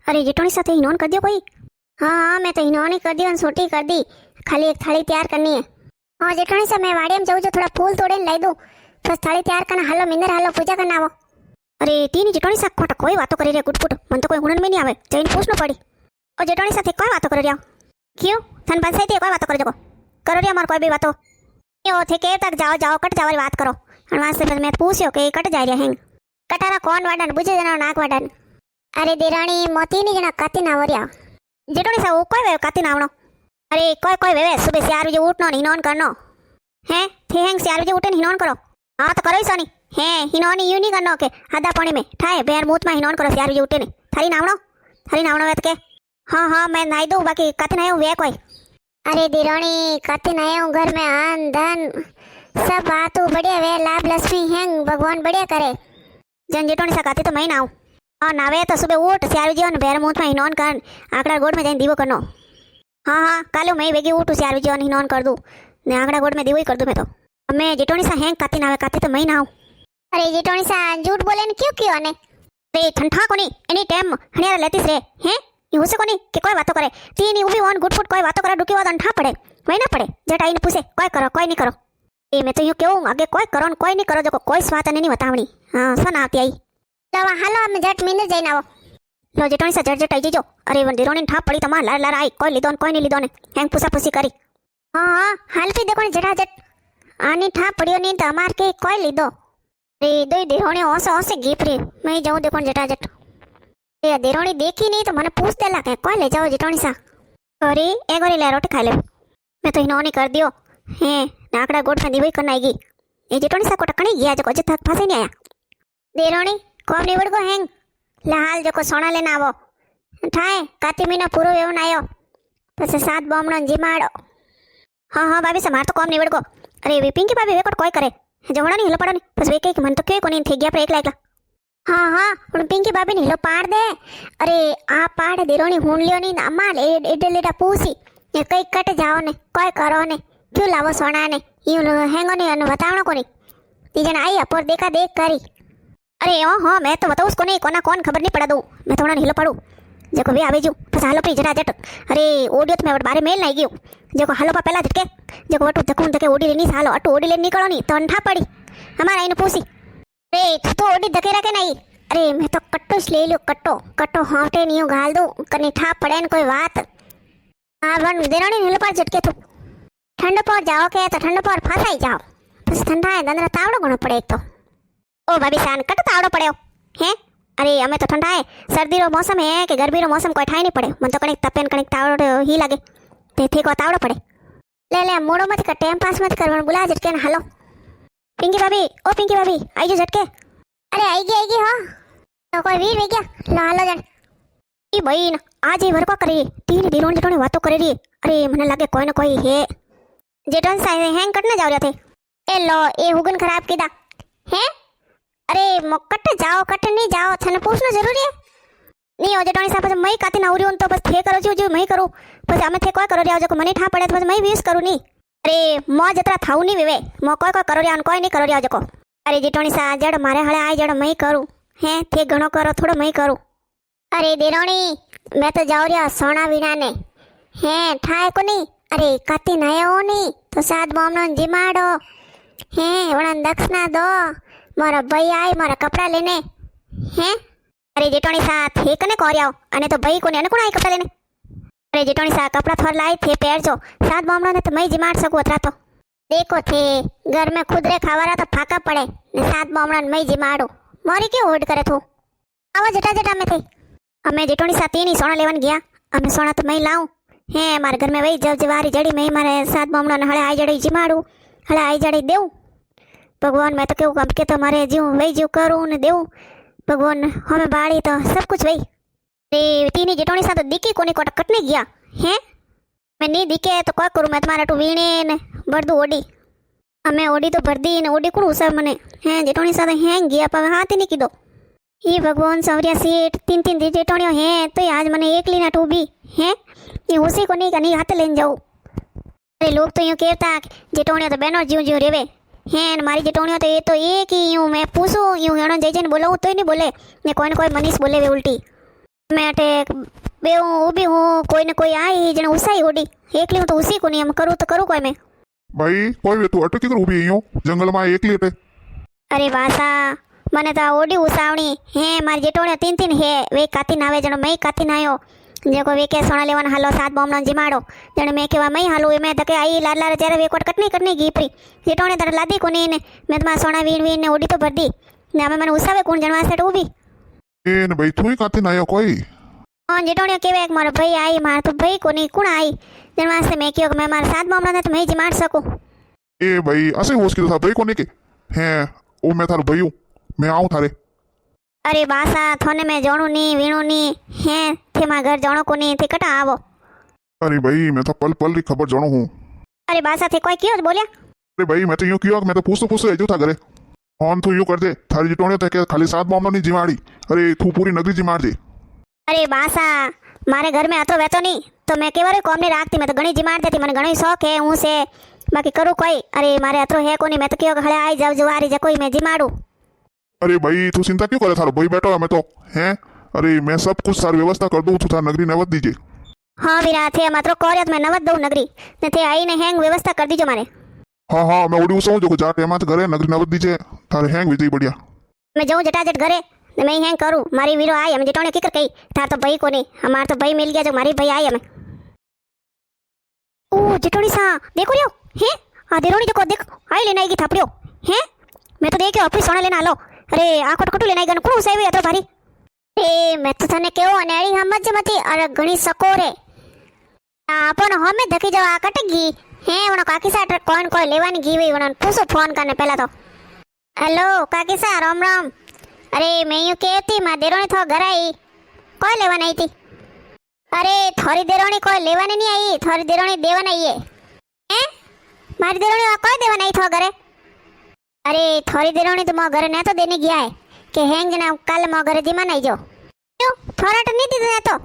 अरे जेठोनी साथे हिनोन कर दियो कोई। हाँ हाँ मैं तो हिनोनी कर दी और छोटी कर दी, खाली एक थाली तैयार करनी है। हाँ जेठोनी सा मैं वाड़िया में जाऊँ जो थोड़ा फूल तोड़े लाई दूँ, बस थाली तैयार करना। हालो मिंदर हालो पूजा करना आवो। अरे तीनी जेठोनी सा खोटा कोई बातो करी रे गुटपुट, मन तो कोई हुनन में नहीं आवे, जईने पूछनो पड़ी। ओ जेठोनी साथे कोई बातो करी रिया क्यों थन बसाई थी कोई बातो कर जको करो रिया मार कोई भी बातो यो थे के तक जाओ जाओ कट जावारी बात करो। और वहां से मैं पूछ्यो के कट जाय रिया हेंग कटारा कौन वाडन बुझे जना नाक वाडन। अरे देराणी मोती नी जना काती ना वरिया जेठोनी सा वो कोई वे काती ना आवणो। अरे कोई कोई वे सुबह 4 बजे उठनो हिनोन करनो हैं थे हेंग 4 बजे उठे हिनोन करो। हां तो करो ही सोनी हैं हिनोनी यू नहीं करनो के आधा पानी में ठाए बेर मूत में हिनोन करो 4 बजे उठे ने थारी नावणो वे के। हाँ हाँ मैं नाई दूं बाकी काती ना वे कोई। अरे देराणी काती ना घर में आन धन सब बातू बढ़िया वे लाभ लक्ष्मी हेंग भगवान बढ़िया करे। जन जेठोनी सा काती तो मैं ना आऊं और नावे तो सुबह उठ 4 बजे और बेर मूत में हिनोन कर आंकड़ा गोड़ में जाइन दीवो करनो। हाँ हाँ काले मैं वेगी उठू 4 बजे और हिनोन कर दूं ने आंकड़ा गोड़ में दीवो ही कर दूं मैं तो। मैं जेठोनी सा हेंग काती नावे काती तो मैं ना आऊं। अरे जेठोनी सा झूठ बोले ने क्यों क्यों ने रे ठंठा कोनी एनी टाइम हनियारा लेतीस रे हैं ये हो से कोनी कि कोई बातो करे तीनी उभी वन गुटफुट कोई बातो करे डुकी वादन ठा पड़े वही ना पड़े जटाई ने पूछे कोई करो कोई नहीं करो। ए मैं तो यूं कहूं आगे कोई करो न कोई नहीं करो जो कोई स्वात नहीं बतावणी। हां सोना आती आई लवा हालो हम झट मिनर जईन आवो लो जेठोनी सा झट आई जीजो। अरे वन देरोनी ठा पड़ी तमा लार लार आई कोई लीधो न कोई नहीं लीधो ने हेंग पूछा पूछी करी। हां हां हाल पी देखो ने जटा झट आनी ठा पड़ियो नहीं तो अमार के कोई लीधो रे दई देरोनी ओसे ओसे गीपरी मैं जाऊं देखो जटा झट ए देरोनी देखी नहीं तो मने पूछ देला के कोई ले जाओ जेठोनी सा। अरे ए गोरी ले रोटी खा ले मैं तो हिनोनी कर दियो हैं नाकड़ा गोड़ में दीवई करना आएगी ए जेठोनी सा कोटा कणी गया जो अजे तक फसे नहीं आया। देरोनी कोम निवड़ गो हेंग लाल जो को सोना लेना आवो ठाए काती महीना पूरो एवं आयो पछे 7 बॉम्बनो जीमाड़ो। हाँ हाँ भाभी से मार तो कोम निवड़ गो। अरे वे पिंकी भाभी वे कोट कोई करे जवणा नहीं हिलो पड़ो नहीं बस वे के मन तो के कोनी थे गया पर एकला एकला। हाँ हाँ पण पिंकी भाभी ने हिलो पाड़ दे। अरे आ पाड़ देरोनी हुन लियो नहीं अमाल एडेलेटा पूसी ये कई कट जाओ ने कोई करो ने क्यों लावो सोना ने यूं हेंगो ने अन बतावणो कोनी तीजन आई अपर देखा देख करी। अरे ओ हाँ मैं तो बताऊं उसको नहीं कोना कौन खबर नहीं पड़ा दूं मैं थोड़ा हिलो पड़ू जेको वे आवे जू बस हालो पी जटा जट। अरे ओडियो तो मैं बारे मेल नहीं गयो जेको हालो पा पहला झटके जेको वटू जकून तके ओडी लेनी हालो अटो ओडी ले निकलो नहीं तो अंठा पड़ी हमारा इन पूसी रे तू तो ओडी धके रखे नहीं। अरे मैं तो कट्टो ले लियो कट्टो कट्टो हाटे नहीं गाल दूं कने ठा पड़े न कोई बात। हां वन देरानी हिलो पा झटके तू ठंड पर जाओ के तो ठंड पर फसाई जाओ बस ठंडा है दंदरा तावड़ो घणो पड़े एक तो। ओ भाभी सान कट तावड़ो पड़े हैं। अरे हमें तो ठंडा है सर्दी रो मौसम है कि गर्मी रो मौसम कोई ठाई नहीं पड़े मन तो कणिक तपेन कणिक तावड़ो ही लागे ते थे को तावड़ो पड़े। ले ले मोड़ो मत कर टाइम पास मत कर बुला झटके न हालो। पिंकी भाभी ओ पिंकी भाभी आई जो झटके। अरे आएगी हां तो कोई वीर वे गया लो हालो जन ई बहन आज ही वरको करी तीन दिनों जेठोनी वातो करे री। अरे मने लागे कोई न कोई है जेठोन सा हैंग कटने जाव रहा थे ए लो ए हुगन खराब कीदा हैं। अरे मोकट जाओ कट नहीं जाओ थने पूछना जरूरी है नहीं हो जेठोनी सा बस मैं काती ना उरियो तो बस थे करो जो मैं करू बस हमें थे कोई करो रिया जो मने ठा पड़े तो बस मैं वीस करू नहीं। अरे मो जतरा थाऊ नहीं वेवे मो कोई करो रिया कोई नहीं करो रिया जको। अरे जेठोनी सा जड़ मारे हळे आए जड़ मैं करू हैं थे घणो करो थोड़ो मैं करू। अरे देरोनी मैं तो जाऊ रिया सोना वीणा ने हैं ठाए को नहीं। अरे काती नयो नहीं तो 7 बॉम्बनो जीमाड़ो हैं वणन दक्षिणा दो मारा भाई आए मारा कपड़ा लेने हैं। अरे जेठोनी सा थे कने कोरियाओ अने तो भाई कोने कोण आई कपड़ा लेने। अरे जेठोनी सा कपड़ा थोड़ लाई थे पैर जो 7 बॉम्बनो ने तो मैं जीमाड़ सकू अतरा तो देखो थे घर में खुद रे खावारा तो फाका पड़े ने 7 बॉम्बनो मैं जीमाड़ू मोरी क्यों होड़ करे तू आवा जटा जटा में थे। हमें जेठोनी सा तीनी सोना लेवन गया हमें सोना तो मैं लाऊं हैं हमारे घर में वही जब जवारी जड़ी मैं मारे 7 बॉम्बनो ने हळे आई जड़ी जीमाड़ू हळे आई जड़ी देऊ भगवान मैं तो क्यों अब के तो मारे जीव वही जीव करूं ने देऊ भगवान हमें बाड़ी तो सब कुछ वही। रे तीनी जेठोनी सा तो दिखी कोनी कोटा कटने गया हैं मैं नहीं दिखे तो कोई करूं मैं तुम्हारा टू वीणे ने भर दू ओडी हमें ओडी तो भर दी ने ओडी कुड़ू सब मने हैं जेठोनी सा तो हैं गया पर हाथ ही नहीं कीधो ये भगवान सवरिया सीट 3 जेठोनियो हैं तो आज मने एकली ना टूबी हैं ये उसी को नहीं कनी हाथ लेन जाऊं। अरे लोग तो यूं कहता जेठोनियो तो बहनों जीव जीव रेवे हैं मारी जेठोनियो तो ये तो एक ही यूं मैं पूछूं यूं हेणो जई जईने बोलाऊं तो नहीं बोले ने कोई न कोई मनीष बोले वे उल्टी। मैं अटे बे ऊबी हूँ कोई न कोई आई जने उसाई उड़ी एकली हूँ तो उसी को नहीं हम करूँ तो करूँ कोई मैं भाई कोई वे तू अटकी कर ऊभी अहियो जंगल में एकली अटे अरे बासा मने तो ओडी उसावणी हे मारी जेटोणे तीन तीन हे वे काती नावे जणो मैं काती नायो जेको वे के सोना लेवान हालो सात बॉम्बनो जिमाडो जणे मैं केवा मैं हालो मैं तके आई लाड लाड त्यारे वे कोट कटनी गीपरी जेटोणे तर लादी कोनी ने मैं तो सोना वीण वीण ने ओडी तो भरदी ने हमें मने उसावे कोण जणवा सेट ऊबी ए ने भाई तू ही काती नायो कोई हां जेटोणे केवे एक मारो भाई आई मार तो भाई कोनी कोण आई जणवा से मैं कियो मैं मार सात बॉम्बनो ने तो मैं जिमाड सकू ए भाई ऐसे होश की था भाई कोनी के हैं ओ मैं थारो भाई हूं मैं आऊं थारे अरे बासा थोने में जोणू नी वीणू नी हे थे मा घर जोणो कोनी थे कटा आवो अरे भाई मैं तो पल पल री खबर जानो हूं अरे बासा थे कोई क्यों बोलिया अरे भाई मैं तो यूं कियो मैं तो पूछ एजो था घरे ऑन तो यूं कर दे थारी जिटोणे ते के खाली सात बॉम्बनो नी जिमाड़ी अरे तू पूरी नगरी जिमाड़ दे अरे बासा मारे घर में अतो वेतो नहीं तो मैं केवरे कॉम नहीं राखती मैं तो घणी जिमाड़ देती મને ઘણો શોખ है हूं से बाकी करू कोई अरे मारे अतो है कोनी मैं तो कियो हळे आई जाव जुवारी जे कोई मैं जिमाड़ू अरे भाई तू चिंता क्यों करे थारो भाई बैठो है मैं तो हैं अरे मैं सब कुछ सारी व्यवस्था कर दूं तू थार नगरी नवत दीजिए हाँ वीरा थे मात्र कोरियत में नवत दऊ नगरी ने थे आई ने हैंग व्यवस्था कर दीजो मारे हाँ हाँ मैं उड़ी उसो जो जा टेमा घरे नगरी नवत दीजिए थारे हैंग विजय बढ़िया मैं जाऊं जटाजट घरे ने मैं हैंग करूं मारी वीरो आई हम जटोने की कर कही थार तो भाई कोनी हमार तो भाई मिल गया जो मारी भाई आई हमें ओ जटोनी सा देखो लियो हैं आ देरोनी देखो देख आई लेने आएगी थापड़ियो हैं मैं तो देखियो अपनी सोना लेना लो अरे आ कटकटू लेने आई गन कोण उसाई अतो भारी ए मैं तो तने केवो नेड़ी समझ मती अरे घणी सको रे आपन हमें धकी जाव आ कटगी हे वणो काकी सा कोन कोई लेवानी गीवी वणो पूछो फोन करने पहला तो हेलो काकी सा राम राम अरे मैं यूं कहती मां देरोनी थो घर आई कोई लेवानी आई थी अरे थोड़ी देरोनी कोई लेवानी नहीं आई थोड़ी देरोनी देवन आई है हैं मारी देरोनी कोई देवन आई थो घरे अरे थोड़ी देरोनी तो मो घरे ने तो देने गया है कि हैंग ना कल मो घरे दिमा नहीं जो क्यों थोड़ा तो नहीं दे तो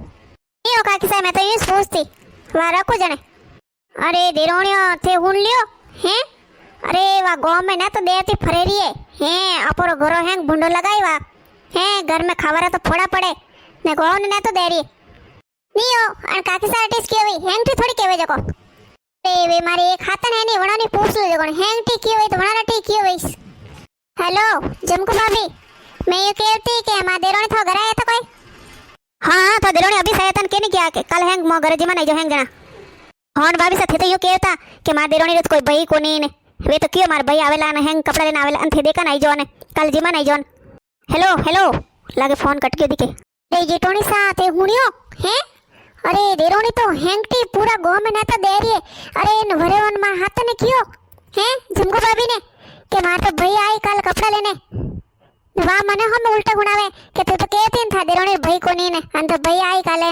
यो काकी सा मैं तो यूं पूछती वा रखो जने अरे देरोनियो थे हुन लियो हैं अरे वा गांव में ना तो देती फरेरी है हैं अपोरो घरो हैंग भुंडो लगाई वा हैं घर में खावारा तो फोड़ा पड़े ने गांव ने ना तो दे रही नियो अन काकी सा टेस्ट की हुई हैंग थी थोड़ी केवे जको ए वे मारे एक हाथन है नहीं वणानी पूछ लो जको हैंग टी की हुई तो वणारा टी की हुई हेलो जमको भाभी मैं ये कहती कि हमारे देरोनी थो घर आया था कोई हाँ तो देरोनी अभी सयतन के नहीं किया के कल हैंग मो घर जिमा नहीं जो हैंग जना होन भाभी साथे तो यो कहता कि मार देरोनी रे तो कोई भाई कोनी ने वे तो क्यों मार भाई आवेला ने हैंग कपड़ा लेने आवेला अंथे देखा नहीं जो ने कल जिमा नहीं जो हेलो हेलो लागे फोन कट गयो दिखे रे जेटोनी साथे हुनियो हैं अरे देरोनी तो हैंगटी पूरा गांव में ना तो दे रही है अरे इन भरेवन मां हाथ ने कियो हैं जमको भाभी ने के मार तो भाई आई कल कपड़ा लेने वाह मने हम उल्टा गुणावे के तू तो कहती था देरोनी भाई कोनी ने अन तो भाई आई काले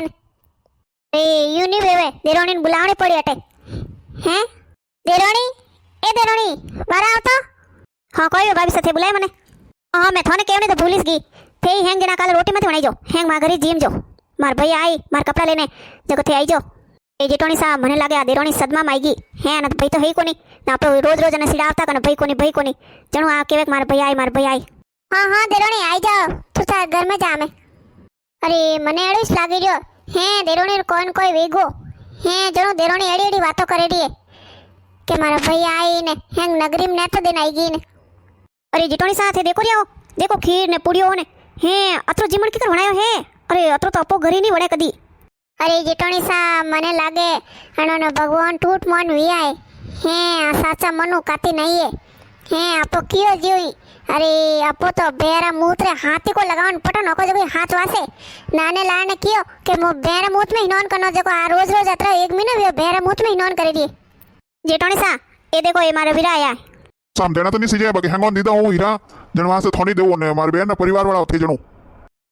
ए यूनी वेवे देरोनी बुलावणी पड़ी अटे हैं देरोनी ए देरोनी बारा आवतो हां कोई भाभी साथे बुलाए मने हां मैं थाने केवने तो भूलिस गई थे हैंग ना काल रोटी मत बनाई जो हैंग मा घरी जीम जो मार भाई आई मार कपड़ा लेने जको थे आई जो ए जेटोनी सा मने लागे आ देरोनी सदमा में आई गई है ना भाई तो है कोनी ना तो रोज रोज ने सिड़ावता कने भाई कोनी जणो आ केवे मार भाई आई हाँ हाँ देरोनी आई जाओ तू तार घर में जा में अरे मने एड़ीस लागी रियो हे देरोनी कोन कोई वेगो हे जणो देरोनी एड़ी एड़ी बातो करे री के मारा भाई आई ने हैंग नगरी में तो दिन आई गई ने अरे जेटोनी साथे देखो रियो देखो खीर ने पुड़ियो ने हे अतरो जीमण की कर बनायो है अरे अतरो तो अपो घरी नहीं वणे कदी अरे जेटोनी सा मने लागे अनो ने भगवान टूट मन वी आए हे आ साचा मनु काती नहीं है हे अपो कियो जीवी अरे अपो तो बेरा मूत्र हाथी को लगावन पटन नको जो हाथ वासे नाने लाने कियो के मो बेरा मूत में हिनोन करनो जको आ रोज रोज अतरा एक महीना वे बेरा मूत में हिनोन करे दी जेटोनी सा ए देखो ए मारे वीरा आया साम देना तो नहीं सीजे बाकी हैंगोन दीदा हूं हीरा जनवा से थोड़ी देवो ने मार बहन परिवार वाला थे जणो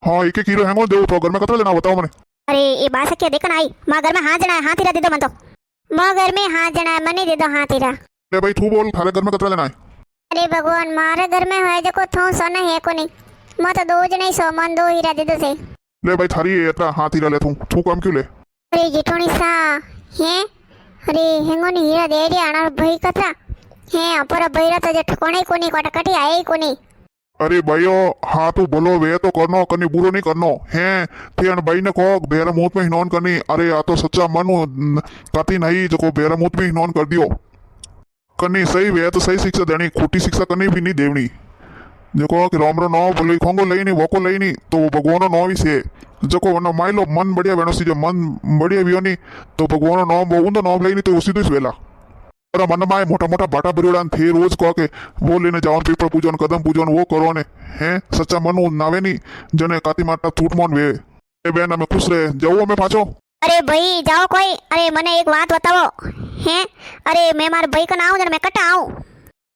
हां एक एक किलो हैंगोन देवो तो घर में कतरा लेना बताओ मने अरे ए बात क्या देखन आई मां घर में हां जना हाथी रा दे दो मन तो मां घर में हां जना मने दे दो हाथी रा ले भाई तू बोल थारे घर में कतरा लेना है अरे भगवान मारे घर में है जको थो सोना है को नहीं मैं तो दो जने सो मन दो हीरा दे दो से ले भाई थारी एतरा हाथ हीरा ले तू कम क्यों ले अरे जेटोनी सा है अरे हेंगोनी हीरा दे रे आना भाई कतरा है अपरा भैरा तो जे ठकोणे कोनी कोटा कटी आई कोनी अरे भाइयों हाँ तू बोलो वे तो करनो कनी बुरो नहीं करनो है थे अन भाई ने कहो बेरा मुंह में हिनौन करनी अरे आ तो सच्चा मन काती नहीं जो बेरा मुंह में हिनौन कर दियो कनी सही वे तो सही शिक्षा देनी खोटी शिक्षा करनी भी नहीं देवनी देखो कि रोमरो नो बोले खोंगो लई नहीं वोको लई नहीं तो भगवानो नो भी से जो वनो माई लो मन बढ़िया वेनो सी जो मन बढ़िया भी नहीं तो भगवानो नो वो उन नो लई नहीं तो उसी तो वेला अरे मन में मोटा मोटा बाटा बरियोड़ा थे रोज कहो के वो लेने जाओ पीपल पूजन कदम पूजन वो करो ने हैं सच्चा मन नावे नहीं जने काती माटा छूट मोन वे ए बेन हमें खुश रहे जाओ मैं पाछो अरे भाई जाओ कोई अरे मने एक बात बताओ हैं अरे मैं मारे भाई का नाम जने मैं कटा आऊं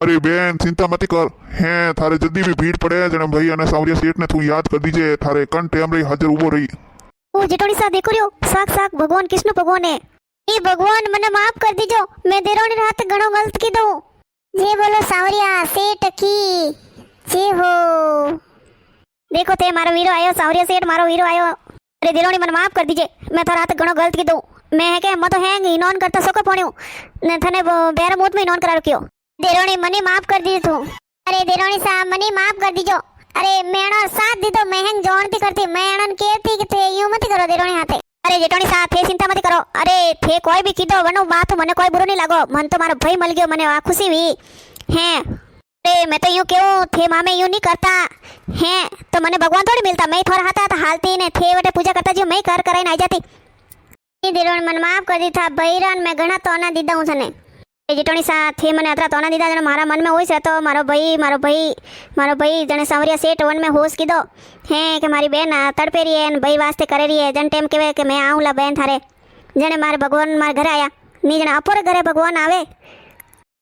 अरे बेन चिंता मत कर हैं थारे जल्दी भी भीड़ पड़े जने भाई अने सावरिया सेठ ने तू याद कर दीजिए थारे कन टेम रही हाजिर उबो रही ओ जेटोनी सा देखो रियो साक साक भगवान कृष्ण भगवान है ये भगवान मने माफ कर दीजो मैं देरोनी रात घणो गलत की दो जे बोलो सावरिया सेठ की जे हो देखो थे मारो वीरो आयो सावरिया सेठ मारो वीरो आयो अरे देरोनी मने माफ कर दीजे मैं तो रात घणो गलत की दो मैं है के म तो हैंग इनोन करता सको पण्यो ने थने बेर मोत में इनोन करा रखियो देरोनी मने माफ कर दीजो तू अरे देरोनी सा मने माफ कर दीजो अरे मेणो साथ दीदो मैं हैंग जोनती करती मैं अणन केती के थे यूं मत करो देरोनी हाथे अरे जेटोनी सा थे चिंता मत करो अरे थे कोई भी कीधो वनो बात मने कोई बुरो नहीं लागो मन तो मारो भाई मल गयो मने आ खुशी हुई हैं अरे मैं तो यूं क्यों थे मामे यूं नहीं करता हैं तो मने भगवान थोड़ी मिलता मैं थोड़ा हाथा तो हालती ने थे वटे पूजा करता जो मैं कर कराई आ जाती ये देरोन मन माफ कर दी था भईरान मैं घणा तो ना दीदा हूं सने जेटोनी सा थे मने अतरा तो ना दीदा जने मारा मन में होई से तो मारो भाई जने सावरिया सेठ वन में होश कीधो है कि मारी बेन तड़पे रही है भाई वास्ते करे रही है जन टेम केवे कि मैं आऊं ला बेन थारे जने मारे भगवान मारे घरे आया नी जने अपोर घरे भगवान आवे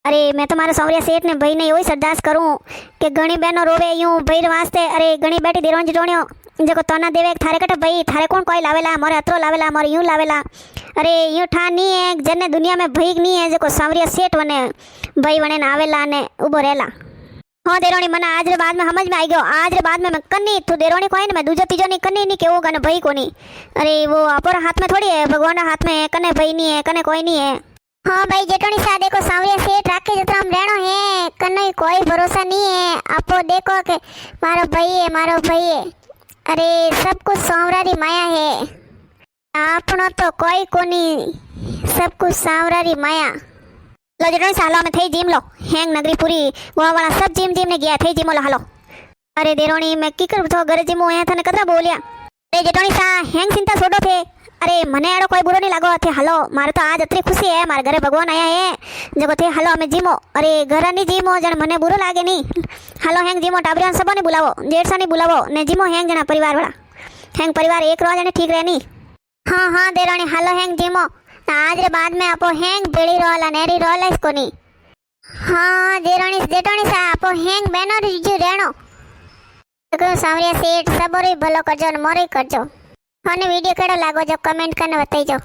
अरे मैं तो मारे सावरिया सेठ ने भाई ने योई सरदास करूं कि घणी बहनों रोवे यूं भाई वास्ते अरे घणी बेटी देरोन जोणियो जो तोना देवे थारे कटे भाई थारे कौन कोई लावेला मोरे अतरो लावेला मोरे यूं लावेला अरे यूं ठा नहीं है जने दुनिया में भई नहीं है जो सावरिया सेठ वने भाई वने ना आवेला ने उबो रहेला हाँ देरोनी मने आज रे बाद में समझ में आई गयो आज रे बाद में मैं कन्नी तू देरोनी कोई ने मैं दूजो तीजो नहीं कन्नी नहीं केवो कने भाई कोनी अरे वो अपर हाथ में थोड़ी है भगवान हाथ में कने भाई नहीं है कने कोई नहीं है हाँ भाई जेटोनी सा देखो सावरिया सेठ राखे जतरा हम रहनो है कने कोई भरोसा नहीं है आपो देखो के मारो भाई है अरे सब कुछ सांवरारी माया है आपनो तो कोई कोनी सब कुछ सांवरारी माया लो जेटोनी सा हालो में थई जीम लो हैंग नगरी पूरी गोवा वाला सब जीम ने गया थई जीमो लो हालो अरे देरोनी मैं की कर तो घर जीमो है थने कतरा बोलिया अरे जेटोनी सा हैंग चिंता छोड़ो थे अरे मने एड़ो कोई बुरो नहीं लागो थे हालो मारे तो आज अतरी खुशी है मारे घरे भगवान आया है जको थे हालो हमें जीमो अरे घर नहीं जीमो जन मने बुरो लागे नहीं हालो हैंग जीमो टाबरिया सबो ने बुलावो जेठसा ने बुलावो ने जीमो हैंग जना परिवार वाला हैंग परिवार एक रोज ने ठीक रहनी हाँ देरोनी हालो हैंग जीमो आज रे बाद में आपो हैंग बेड़ी रोला नेरी रोला इसको नहीं हाँ जेटोनी सा आपो हैंग बेनो रिजू रहनो तो सावरिया सेठ सबोरी भलो करजो ने मोरी करजो અને વિડીયો કેવો લાગો જો કમેન્ટ કરીને બતાઈજો।